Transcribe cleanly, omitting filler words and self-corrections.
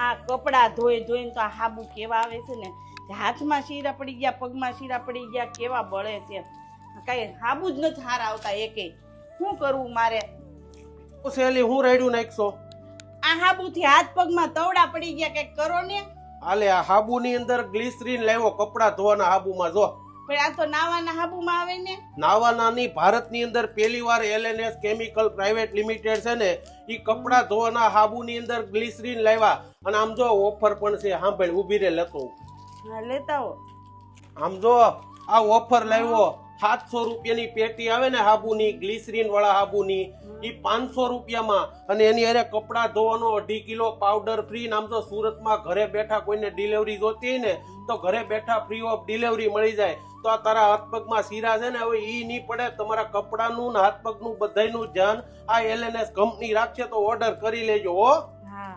આ કપડા ધોઈને તો આ હાબુ કેવા આવે છે ને, હાથમાં શીરા પડી ગયા, પગમાં શીરા પડી ગયા, કેવા બળે છે. કઈ હાબુ જ નથી હારા આવતા એકે. શું કરવું મારે? સેલી હું રેડ્યું નાખશો? આ હાબુથી હાથ પગમાં તવડા પડી ગયા, કઈક કરો ને. આલે આ હાબુની અંદર ગ્લિસરીન લાવ્યો કપડા ધોવાના હાબુમાં. જો પણ આ તો નાવાના હાબુમાં આવે ને. નાવાનાની ભારતની અંદર પહેલી વાર LNS કેમિકલ પ્રાઇવેટ લિમિટેડ છે ને, ઈ કપડા ધોવાના હાબુની અંદર ગ્લિસરીન લાવ્યા. અને આમ જો ઓફર પણ છે, સાંભળ ઊભી રે લેતો. હા લેતા હો. આમ જો આ ઓફર લાવ્યો. 700 રૂપિયાની પેટી આવે ને હાબુની, ગ્લિસરીન વાળા હાબુની, ઈ 500 રૂપિયામાં. અને એની અરે કપડા ધોવાનો 2.5 કિલો પાવડર ફ્રી. આમ તો સુરતમાં ઘરે બેઠા કોઈને ડિલિવરી જોતી હોય ને તો ઘરે બેઠા ફ્રી ઓફ ડિલિવરી મળી જાય. તો આ તારા હાથ પગમાં શીરા છે ને, હવે ઈ નહીં પડે. તમારા કપડાનું ને હાથ પગનું બધાયનું ધ્યાન આ LNS કંપની રાખશે, તો ઓર્ડર કરી લેજો હો. હા